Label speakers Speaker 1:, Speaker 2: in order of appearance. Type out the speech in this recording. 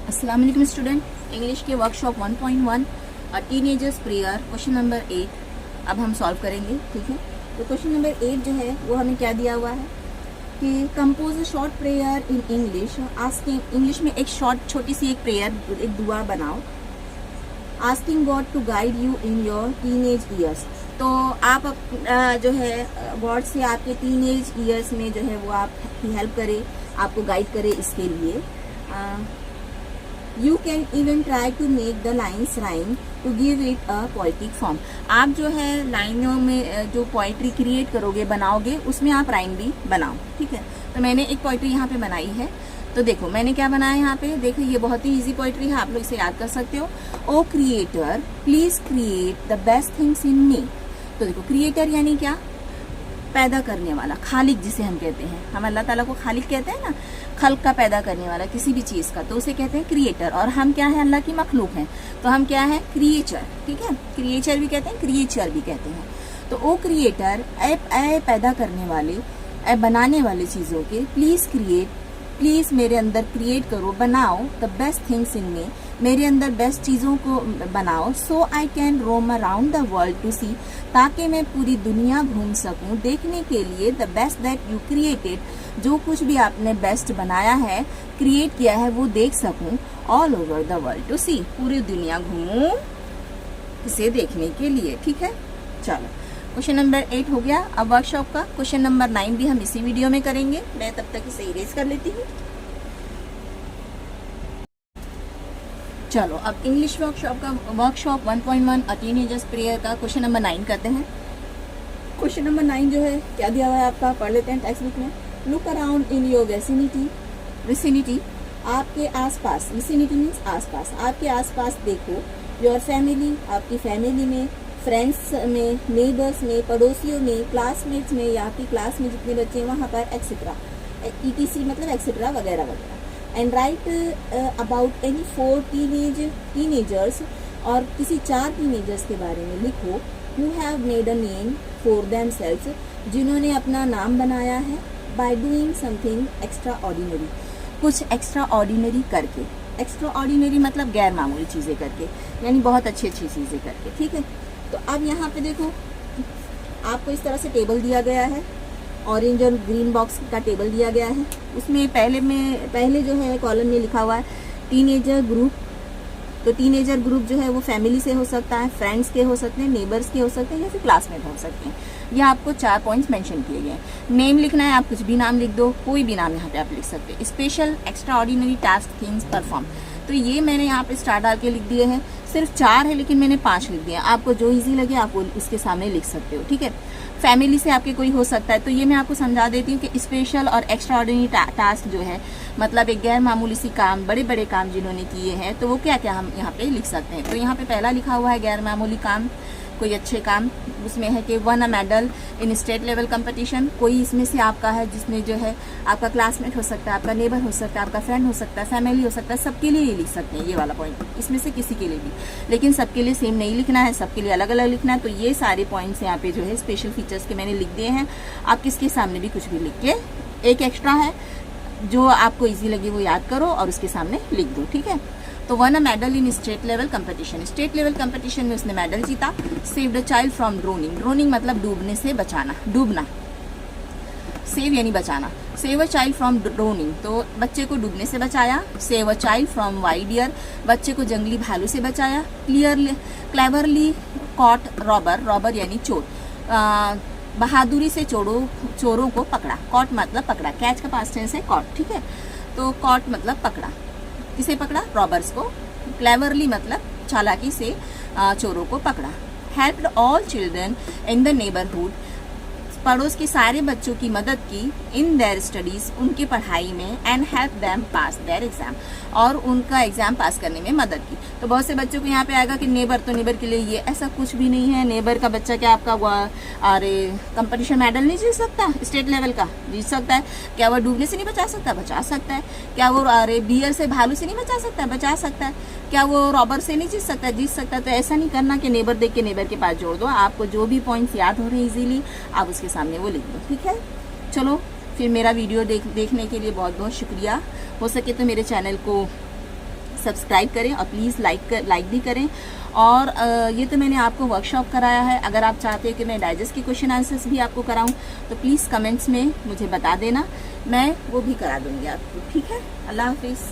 Speaker 1: अस्सलाम वालेकुम student, English के workshop 1.1 teenagers prayer question number 8 अब हम सॉल्व करेंगे। ठीक है, तो क्वेश्चन नंबर 8 जो है वो हमें क्या दिया हुआ है कि compose a short prayer in English. Asking, English में एक छोटी सी एक प्रेयर, एक दुआ बनाओ। Asking God to guide you in your teenage years. तो आप जो है गॉड से आपके टीनेज ईयर्स में जो है वो आपकी हेल्प करे, आपको गाइड करे इसके लिए। You can even try to make the lines rhyme to give it a poetic form। आप जो है लाइनों में जो पोइट्री क्रिएट करोगे, बनाओगे, उसमें आप राइम भी बनाओ। ठीक है, तो मैंने एक पोइट्री यहाँ पे बनाई है। तो देखो मैंने क्या बनाया यहाँ पे, देखो ये बहुत ही इजी पोइट्री है, आप लोग इसे याद कर सकते हो। O creator please create the best things in me. तो देखो क्रिएटर यानी क्या, पैदा करने वाला, खालिक जिसे हम कहते हैं। हम अल्लाह ताला को खालिक कहते हैं ना, खल्क का पैदा करने वाला किसी भी चीज का, तो उसे कहते हैं क्रिएटर। और हम क्या है, अल्लाह की मखलूक हैं, तो हम क्या है, क्रिएचर। ठीक है, क्रिएचर भी कहते हैं, क्रिएचर भी कहते हैं। तो ओ क्रिएटर, ए पैदा करने वाले, ए बनाने वाले चीजों के, प्लीज क्रिएट, प्लीज मेरे अंदर क्रिएट करो, बनाओ the best things in me, मेरे अंदर बेस्ट चीजों को बनाओ। So I can roam around the world to see, ताकि मैं पूरी दुनिया घूम सकूं देखने के लिए। The best that you created, जो कुछ भी आपने बेस्ट बनाया है, क्रिएट किया है, वो देख सकूं। All over the world to see, पूरी दुनिया घूमूं इसे देखने के लिए। ठीक है, चलो क्वेश्चन नंबर 8 हो गया। अब वर्कशॉप का क्वेश्चन नंबर 9 भी हम इसी वीडियो में करेंगे। मैं तब तक इसे इरेज कर लेती हूँ। चलो अब इंग्लिश वर्कशॉप का वर्कशॉप 1.1 टीनेजर्स प्रेयर का क्वेश्चन नंबर 9 करते हैं। क्वेश्चन नंबर 9 जो है क्या दिया हुआ है आपका, पढ़ लेते हैं टेक्स्ट बुक में। Look around in your vicinity, आपके आसपास, विसिनिटी मीन्स आसपास, आपके आसपास देखो। योर फैमिली, आपकी फैमिली में, फ्रेंड्स में, नेबर्स में, पड़ोसियों में, क्लासमेट्स में, या आपकी क्लास में जितने बच्चे हैं वहाँ पर, एक्सेट्रा, ETC मतलब एक्सेट्रा वगैरह वगैरह। And right about any 4 teenagers, और किसी 4 टीनेजर्स के बारे में लिखो। Who have made a name for themselves, जिन्होंने अपना नाम बनाया है। By doing something extra ordinary, कुछ एक्स्ट्रा ऑर्डिनरी करके। एक्स्ट्रा ऑर्डिनरी मतलब गैर मामूली चीज़ें करके, यानी बहुत अच्छी अच्छी चीज़ें करके। ठीक है, तो अब यहाँ पे देखो आपको इस तरह से टेबल दिया गया है, ऑरेंज और ग्रीन बॉक्स का टेबल दिया गया है। उसमें पहले जो है कॉलम में लिखा हुआ है टीनेजर ग्रुप। तो टीनेजर ग्रुप जो है वो फैमिली से हो सकता है, फ्रेंड्स के हो सकते हैं, नेबर्स के हो सकते हैं, या फिर क्लासमेट हो सकते हैं। ये आपको 4 पॉइंट्स मेंशन किए गए हैं। नेम लिखना है, आप कुछ भी नाम लिख दो, कोई भी नाम यहाँ पे आप लिख सकते हैं। Special, extra ordinary, task, things, perform. तो ये मैंने यहाँ पे स्टार डाल के लिख दिए हैं। सिर्फ 4 है लेकिन मैंने 5 लिख दिया। आपको जो इजी लगे आप वो उसके सामने लिख सकते हो। ठीक है, फैमिली से आपके कोई हो सकता है, तो ये मैं आपको समझा देती हूँ कि स्पेशल और एक्स्ट्रा ऑर्डिनरी टास्क जो है, मतलब एक गैर मामूली सी काम, बड़े बड़े काम जिन्होंने किए हैं, तो वो क्या क्या हम यहाँ पे लिख सकते हैं। तो यहाँ पे पहला लिखा हुआ है गैर मामूली काम, कोई अच्छे काम। उसमें है कि one a medal in state level competition. कोई इसमें से आपका है जिसमें जो है आपका क्लासमेट हो सकता है, आपका नेबर हो सकता है, आपका फ्रेंड हो सकता है, फैमिली हो सकता है, सबके लिए ये लिख सकते हैं। ये वाला पॉइंट इसमें से किसी के लिए भी, लेकिन सबके लिए सेम नहीं लिखना है, सबके लिए अलग अलग लिखना है। तो ये सारे पॉइंट्स यहाँ पे जो है स्पेशल फीचर्स के मैंने लिख दिए हैं। आप किसके सामने भी कुछ भी लिख के, एक एक्स्ट्रा है जो आपको ईजी लगे वो याद करो और उसके सामने लिख दो। ठीक है, तो won a medal in state level competition, state level competition में उसने मेडल जीता। Saved a child from drowning, drowning मतलब डूबने से बचाना, डूबना। सेव यानी बचाना। Save a child from drowning, तो बच्चे को डूबने से बचाया। Save a child from wild deer, बच्चे को जंगली भालू से बचाया। क्लेवरली कॉट रॉबर, रॉबर यानी चोर, बहादुरी से चोरों को पकड़ा। कॉट मतलब पकड़ा, कैच का पास्ट टेंस है कॉट। ठीक है, तो कॉट मतलब पकड़ा, किसे पकड़ा, रॉबर्स को। क्लेवरली मतलब चालाकी से चोरों को पकड़ा। Helped all children in the neighbourhood, पड़ोस के सारे बच्चों की मदद की। इन देयर स्टडीज, उनकी पढ़ाई में। And help them pass their exam, और उनका एग्जाम पास करने में मदद की। तो बहुत से बच्चों को यहाँ पे आएगा कि नेबर, तो नेबर के लिए ये ऐसा कुछ भी नहीं है। नेबर का बच्चा क्या आपका अरे कंपटीशन मेडल नहीं जीत सकता, स्टेट लेवल का जीत सकता है। क्या वो डूबने से नहीं बचा सकता, बचा सकता है। क्या वो अरे बियर से, भालू से नहीं बचा सकता, बचा सकता है। क्या वो रॉबर से नहीं जीत सकता, जीत सकता है। तो ऐसा नहीं करना कि नेबर देख के नेबर के पास जोड़ दो। आपको जो भी पॉइंट्स याद हो रहे हैं इजीली, आप उसके सामने वो लिख दो। ठीक है, चलो फिर मेरा वीडियो देखने के लिए बहुत बहुत शुक्रिया। हो सके तो मेरे चैनल को सब्सक्राइब करें और प्लीज़ लाइक भी करें। और ये तो मैंने आपको वर्कशॉप कराया है, अगर आप चाहते हैं कि मैं डाइजेस्ट के क्वेश्चन आंसर्स भी आपको कराऊं तो प्लीज़ कमेंट्स में मुझे बता देना, मैं वो भी करा दूंगी आपको। ठीक है, अल्लाह हाफिज़।